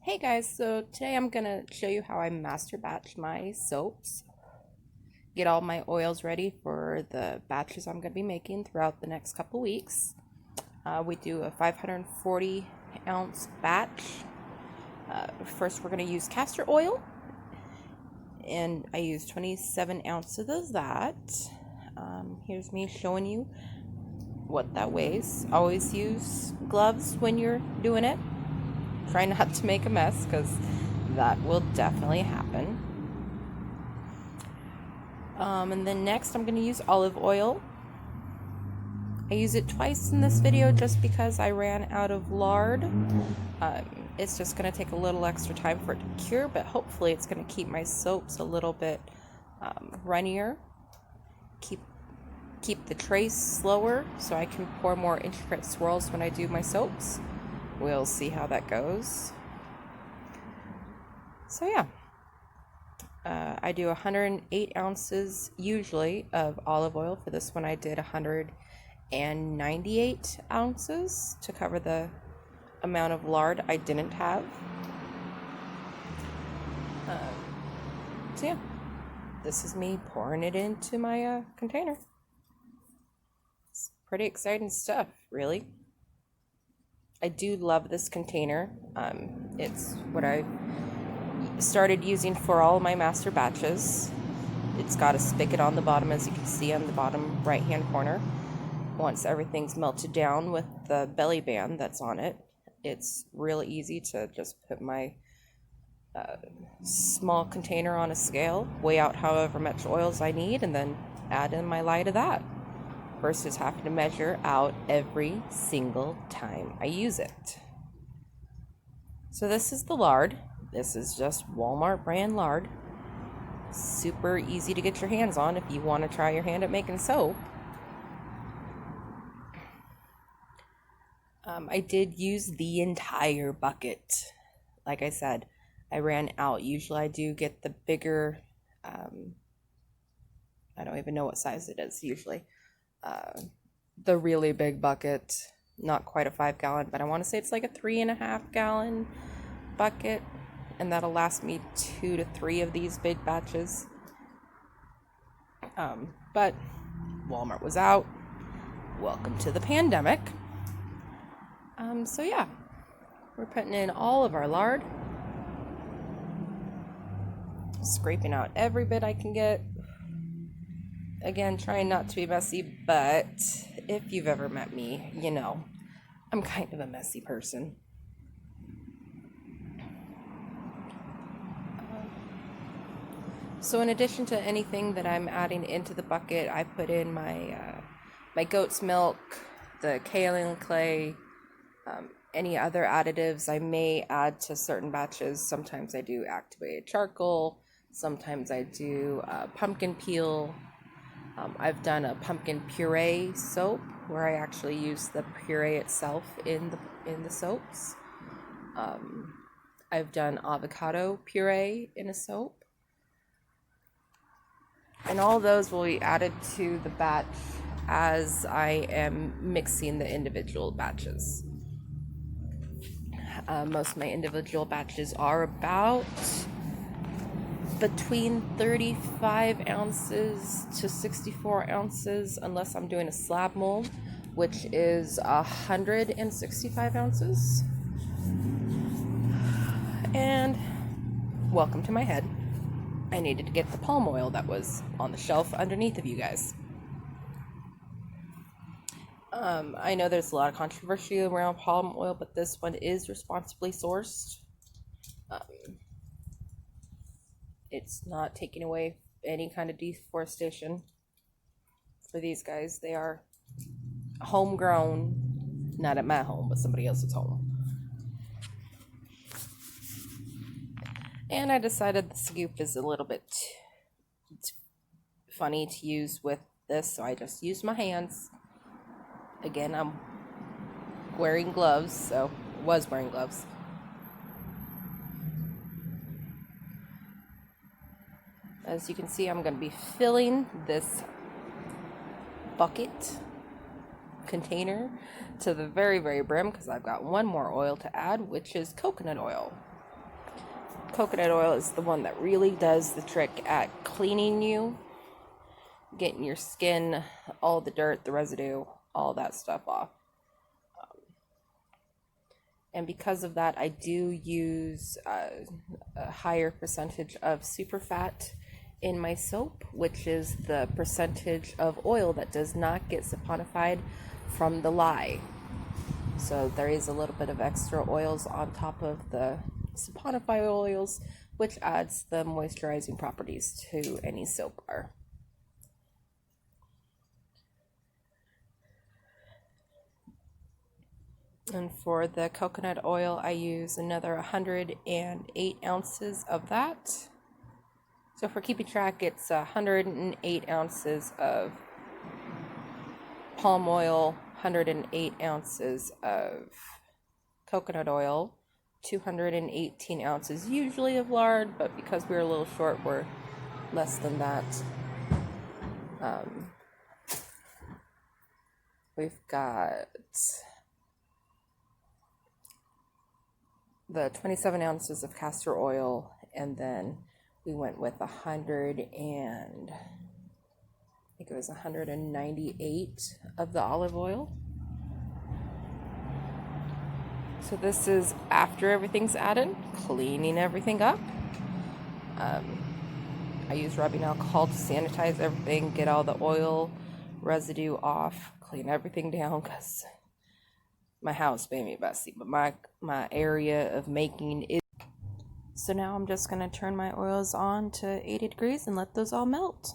Hey guys, so today I'm gonna show you how I master batch my soaps, get all my oils ready for the batches I'm gonna be making throughout the next couple weeks. We do a 540 ounce batch. First we're gonna use castor oil, and I use 27 ounces of that. Here's me showing you what that weighs. Always use gloves when you're doing it. Try not to make a mess because that will definitely happen. And then next I'm going to use olive oil. I use it twice in this video just because I ran out of lard. It's just going to take a little extra time for it to cure, but hopefully it's going to keep my soaps a little bit runnier. Keep the trace slower so I can pour more intricate swirls when I do my soaps. We'll see how that goes. So yeah, I do 108 ounces usually of olive oil. For this one I did 198 ounces to cover the amount of lard I didn't have. So yeah, this is me pouring it into my container. It's pretty exciting stuff, really. I do love this container. It's what I started using for all of my master batches. It's got a spigot on the bottom, as you can see on the bottom right hand corner. Once everything's melted down with the belly band that's on it, it's real easy to just put my small container on a scale, weigh out however much oils I need, and then add in my lye to that, versus having to measure out every single time I use it. So this is the lard. This is just Walmart brand lard. Super easy to get your hands on if you want to try your hand at making soap. I did use the entire bucket. Like I said, I ran out. Usually I do get the bigger, I don't even know what size it is usually. The really big bucket, not quite a 5-gallon, but I want to say it's like a 3.5-gallon bucket, and that'll last me 2 to 3 of these big batches. But Walmart was out. Welcome to the pandemic. So yeah, we're putting in all of our lard, scraping out every bit I can get. Again, trying not to be messy, but if you've ever met me, you know I'm kind of a messy person. So in addition to anything that I'm adding into the bucket, I put in my goat's milk, the kaolin clay, any other additives I may add to certain batches. Sometimes I do activated charcoal, sometimes I do pumpkin peel. I've done a pumpkin puree soap where I actually use the puree itself in the soaps. I've done avocado puree in a soap. And all those will be added to the batch as I am mixing the individual batches. Most of my individual batches are about between 35 ounces to 64 ounces, unless I'm doing a slab mold, which is 165 ounces. And welcome to my head. I needed to get the palm oil that was on the shelf underneath of you guys. I know there's a lot of controversy around palm oil, but this one is responsibly sourced. It's not taking away any kind of deforestation for these guys. They are homegrown, not at my home, but somebody else's home. And I decided the scoop is a little bit funny to use with this, so I just used my hands. Again, I'm wearing gloves, so was wearing gloves. As you can see, I'm going to be filling this bucket container to the very, very brim because I've got one more oil to add, which is coconut oil. coconut oil is the one that really does the trick at cleaning you, getting your skin, all the dirt, the residue, all that stuff off. And because of that, I do use a higher percentage of superfat in my soap, which is the percentage of oil that does not get saponified from the lye. So there is a little bit of extra oils on top of the saponified oils, which adds the moisturizing properties to any soap bar. And for the coconut oil, I use another 108 ounces of that. So for keeping track, it's 108 ounces of palm oil, 108 ounces of coconut oil, 218 ounces usually of lard, but because we're a little short, we're less than that. We've got the 27 ounces of castor oil, and then we went with 198 of the olive oil. So this is after everything's added, cleaning everything up. I use rubbing alcohol to sanitize everything, get all the oil residue off, clean everything down, because my house made me messy, but my area of making is. So now I'm just going to turn my oils on to 80 degrees and let those all melt.